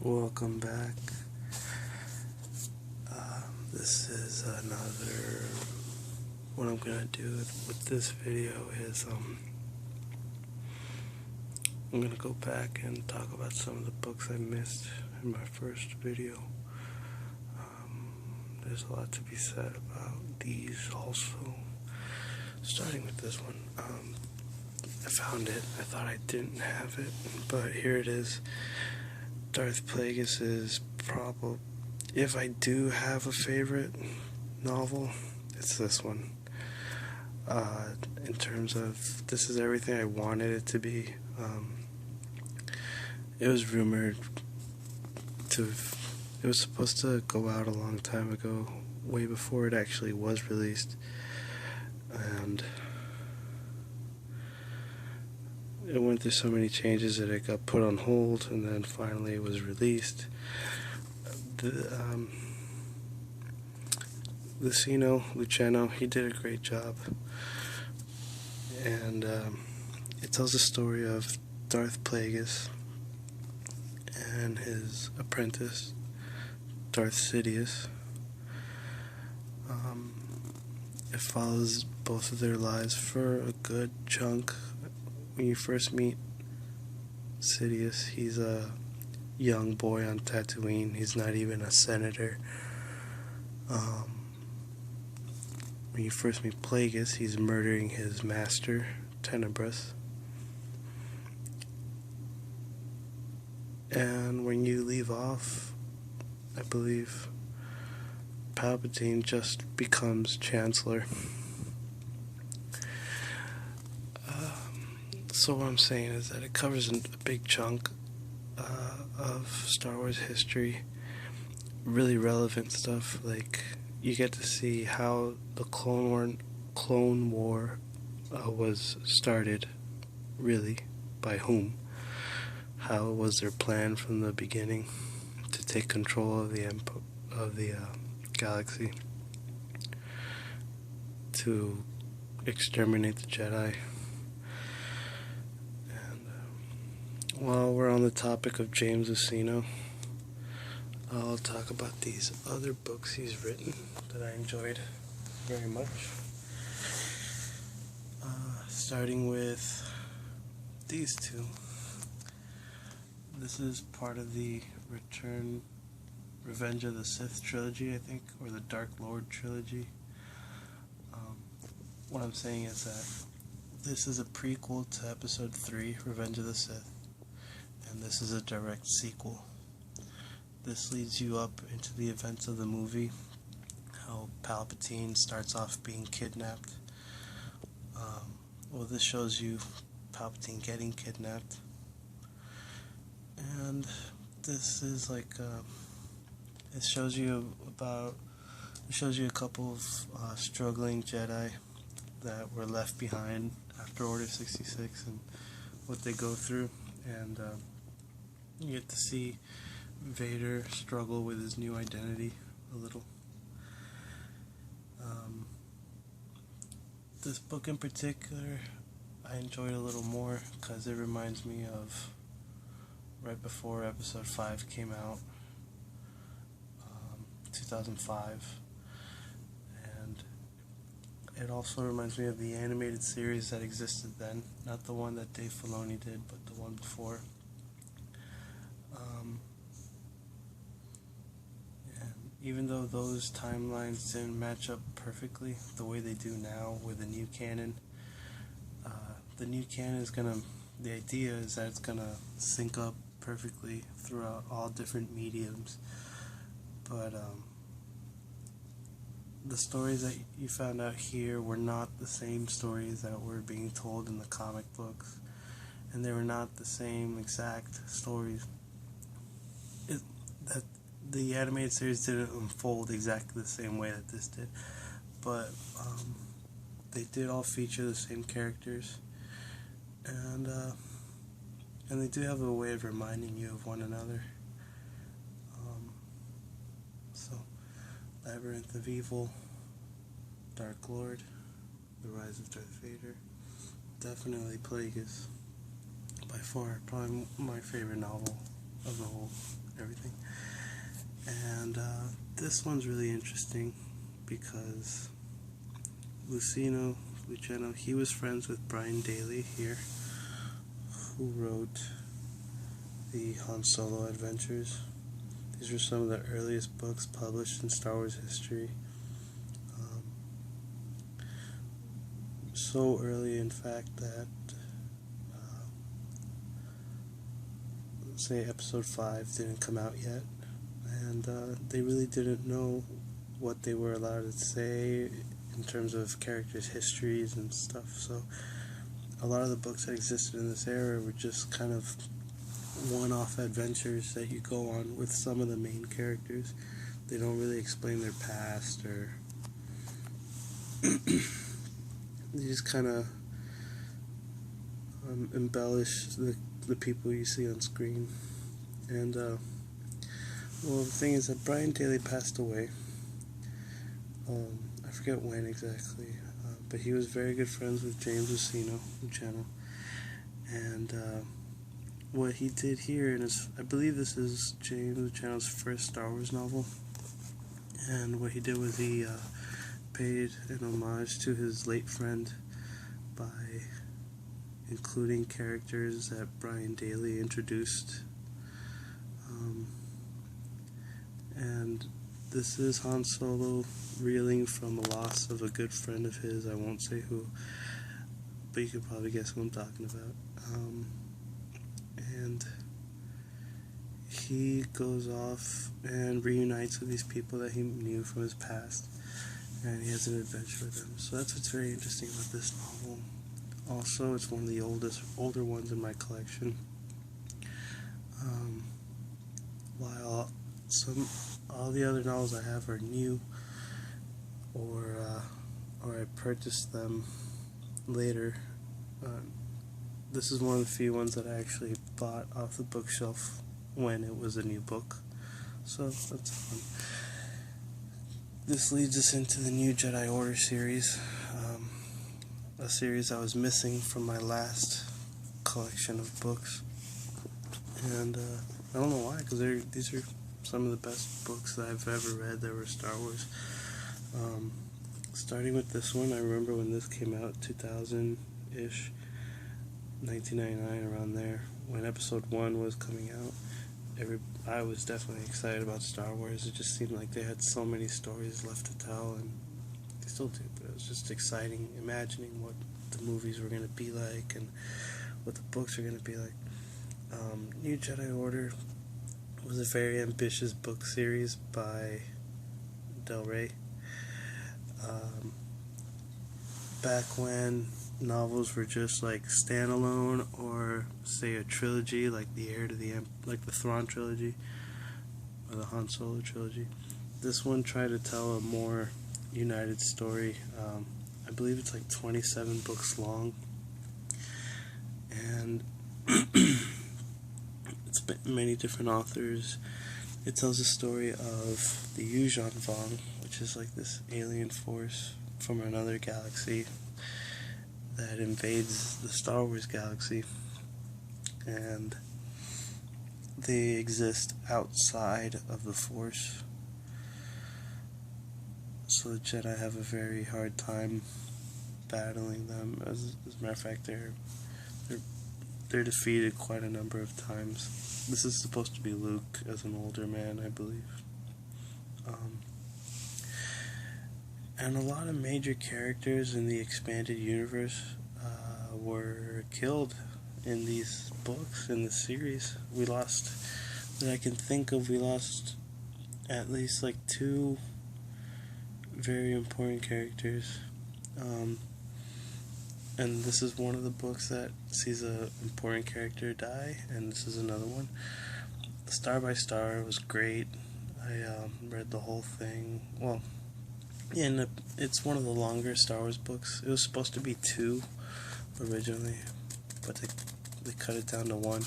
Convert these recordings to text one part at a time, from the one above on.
Welcome back. This is another. What I'm gonna do with this video is I'm gonna go back and talk about some of the books I missed in my first video. There's a lot to be said about these also. Starting with this one, I found it. I thought I didn't have it, but here it is. Darth Plagueis is probably, if I do have a favorite novel, it's this one. In terms of, this is everything I wanted it to be. It was rumored it was supposed to go out a long time ago, way before it actually was released, and it went through so many changes that it got put on hold, and then finally it was released. Luceno, he did a great job, and it tells the story of Darth Plagueis and his apprentice, Darth Sidious. It follows both of their lives for a good chunk. When you first meet Sidious, he's a young boy on Tatooine. He's not even a senator. When you first meet Plagueis, he's murdering his master, Tenebrous. And when you leave off, I believe Palpatine just becomes Chancellor. So what I'm saying is that it covers a big chunk of Star Wars history, really relevant stuff. Like, you get to see how the Clone War was started, really, by whom, how was their plan from the beginning to take control of the galaxy, to exterminate the Jedi. While we're on the topic of James Luceno, I'll talk about these other books he's written that I enjoyed very much. Starting with these two. This is part of the Revenge of the Sith trilogy, I think, or the Dark Lord trilogy. What I'm saying is that this is a prequel to Episode 3, Revenge of the Sith. And this is a direct sequel. This leads you up into the events of the movie, how Palpatine starts off being kidnapped. This shows you Palpatine getting kidnapped. And this is like, it shows you a couple of struggling Jedi that were left behind after Order 66 and what they go through. And you get to see Vader struggle with his new identity a little. This book in particular, I enjoyed a little more because it reminds me of right before Episode 5 came out, 2005. And it also reminds me of the animated series that existed then, not the one that Dave Filoni did, but the one before. And even though those timelines didn't match up perfectly the way they do now with the new canon, the new canon is the idea is that it's gonna sync up perfectly throughout all different mediums. But the stories that you found out here were not the same stories that were being told in the comic books, and they were not the same exact stories. That the animated series didn't unfold exactly the same way that this did, but they did all feature the same characters, and they do have a way of reminding you of one another. So, Labyrinth of Evil, Dark Lord, The Rise of Darth Vader, definitely Plagueis, by far probably my favorite novel of the whole everything. And this one's really interesting because Luciano, he was friends with Brian Daley here, who wrote the Han Solo adventures. These were some of the earliest books published in Star Wars history. So early, in fact, that say episode 5 didn't come out yet, and they really didn't know what they were allowed to say in terms of characters' histories and stuff. So a lot of the books that existed in this era were just kind of one-off adventures that you go on with some of the main characters. They don't really explain their past, or they just kind of embellish the people you see on screen. And well, the thing is that Brian Daley passed away. I forget when exactly, but he was very good friends with James Luceno, and what he did here, and I believe this is James Luceno's first Star Wars novel, and what he did was he paid an homage to his late friend by including characters that Brian Daley introduced, and this is Han Solo reeling from the loss of a good friend of his. I won't say who, but you can probably guess who I'm talking about. And he goes off and reunites with these people that he knew from his past, and he has an adventure with them. So that's what's very interesting about this novel. Also, it's one of the older ones in my collection. While all the other novels I have are new, or I purchased them later. This is one of the few ones that I actually bought off the bookshelf when it was a new book, so that's fun. This leads us into the new Jedi Order series, a series I was missing from my last collection of books, and I don't know why, because these are some of the best books that I've ever read that were Star Wars. Starting with this one, I remember when this came out, 2000-ish, 1999, around there, when episode 1 was coming out. I was definitely excited about Star Wars. It just seemed like they had so many stories left to tell, and they still do, but it was just exciting imagining what the movies were going to be like and what the books are going to be like. New Jedi Order was a very ambitious book series by Del Rey. Back when novels were just like standalone, or say a trilogy like the Heir to the like the Thrawn trilogy or the Han Solo trilogy, this one tried to tell a more united story. I believe it's like 27 books long, and it's been many different authors. It tells the story of the Yuuzhan Vong, which is like this alien force from another galaxy that invades the Star Wars galaxy, and they exist outside of the Force. So the Jedi have a very hard time battling them. As a matter of fact, they're defeated quite a number of times. This is supposed to be Luke as an older man, I believe. And a lot of major characters in the expanded universe were killed in these books, in the series. That I can think of, we lost at least like 2 very important characters. And this is one of the books that sees an important character die, and this is another one. Star by Star was great. I read the whole thing. Well, yeah, and it's one of the longer Star Wars books. It was supposed to be 2 originally, but they cut it down to 1.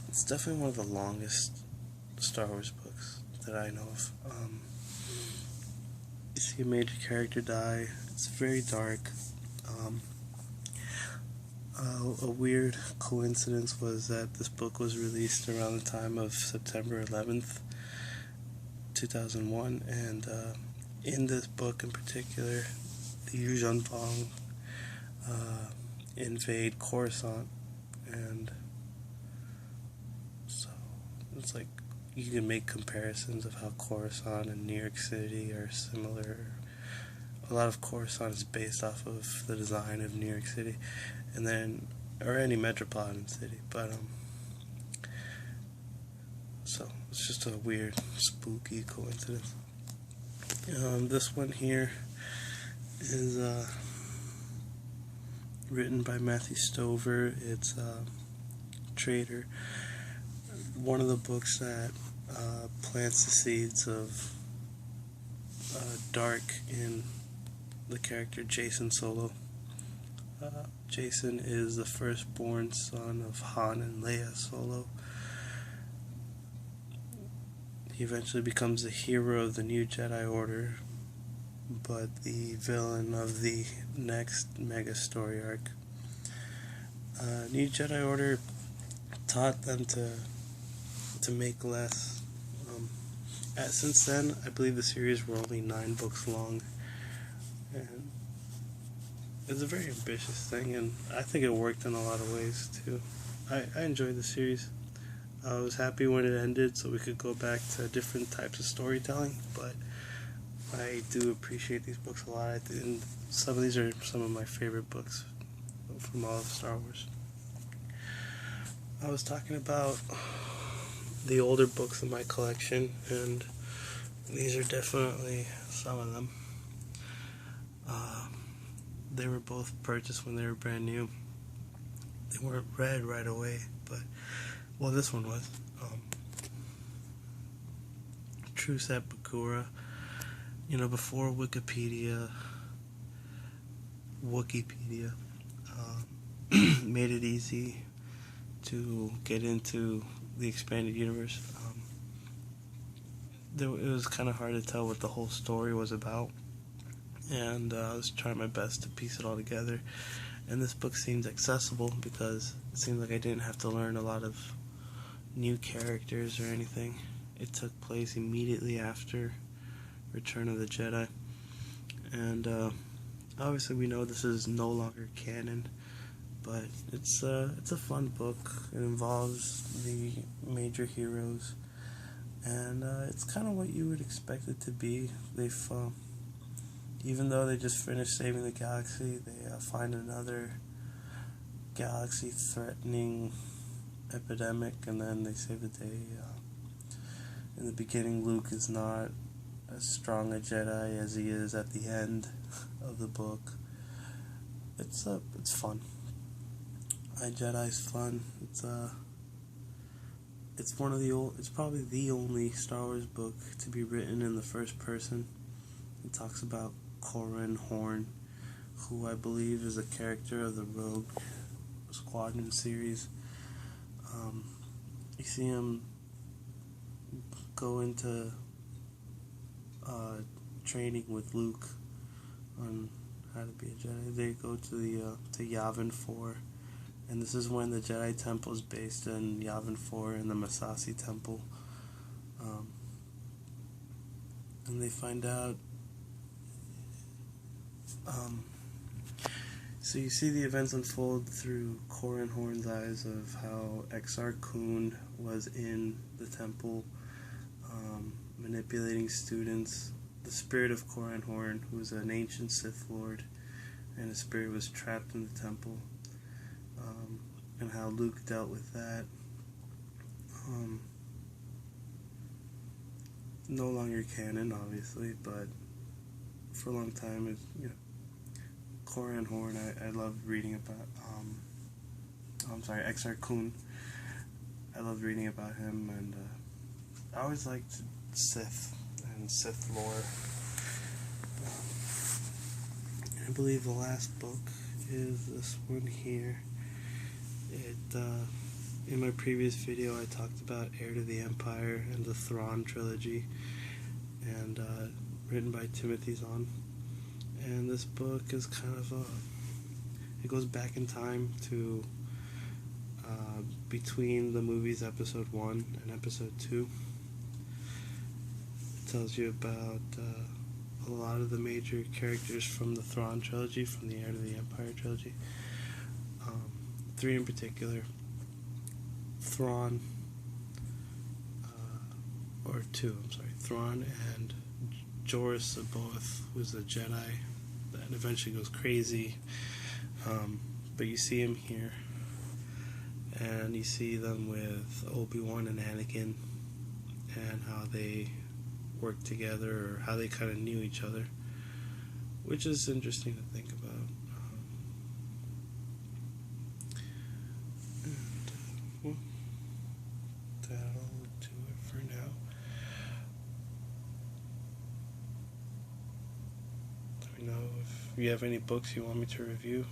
It's definitely one of the longest Star Wars books that I know of. You see a major character die. It's very dark. A weird coincidence was that this book was released around the time of September 11th, 2001, and in this book in particular, the Yuzhan Vong invade Coruscant, and so it's like you can make comparisons of how Coruscant and New York City are similar. A lot of Coruscant is based off of the design of New York City, and then or any metropolitan city, but so it's just a weird, spooky coincidence. This one here is written by Matthew Stover. It's Traitor, one of the books that plants the seeds of dark in the character Jason Solo. Jason is the firstborn son of Han and Leia Solo. He eventually becomes the hero of the new Jedi Order, but the villain of the next mega story arc. New Jedi Order taught them to make less. Since then, I believe the series were only 9 books long, and it's a very ambitious thing, and I think it worked in a lot of ways too. I enjoyed the series. I was happy when it ended so we could go back to different types of storytelling, but I do appreciate these books a lot, and some of these are some of my favorite books from all of Star Wars. I was talking about the older books in my collection, and these are definitely some of them. They were both purchased when they were brand new. They weren't read right away, but well, this one was. True Set Bakura. Before Wikipedia made it easy to get into the expanded universe. It was kind of hard to tell what the whole story was about, and I was trying my best to piece it all together. And this book seemed accessible because it seemed like I didn't have to learn a lot of new characters or anything. It took place immediately after Return of the Jedi, and obviously we know this is no longer canon, but it's a fun book. It involves the major heroes, and it's kind of what you would expect it to be. They've even though they just finished saving the galaxy, they find another galaxy-threatening epidemic, and then they save the day. In the beginning, Luke is not as strong a Jedi as he is at the end of the book. It's fun. Jedi's fun. It's one of the it's probably the only Star Wars book to be written in the first person. It talks about Corran Horn, who I believe is a character of the Rogue Squadron series. You see him go into training with Luke on how to be a Jedi. They go to Yavin 4, and this is when the Jedi Temple is based in Yavin 4 and the Masasi Temple. And they find out. So you see the events unfold through Corran Horn's eyes of how Exar Kun was in the temple, manipulating students. The spirit of Corran Horn, who was an ancient Sith Lord, and his spirit was trapped in the temple, and how Luke dealt with that. No longer canon, obviously, but for a long time, Corran Horn, I loved reading about, Exar Kun. I loved reading about him, and I always liked Sith and Sith lore. I believe the last book is this one here. In my previous video, I talked about Heir to the Empire and the Thrawn Trilogy, and written by Timothy Zahn. And this book is kind of It goes back in time to between the movies Episode 1 and Episode 2. It tells you about a lot of the major characters from the Thrawn trilogy, from the Heir to the Empire trilogy. Three in particular. Thrawn, or two, I'm sorry. Thrawn and Joruus C'baoth, who's a Jedi that eventually goes crazy. But you see him here. And you see them with Obi-Wan and Anakin, and how they work together, or how they kind of knew each other, which is interesting to think about. Well, that'll do it for now. Let me know if you have any books you want me to review.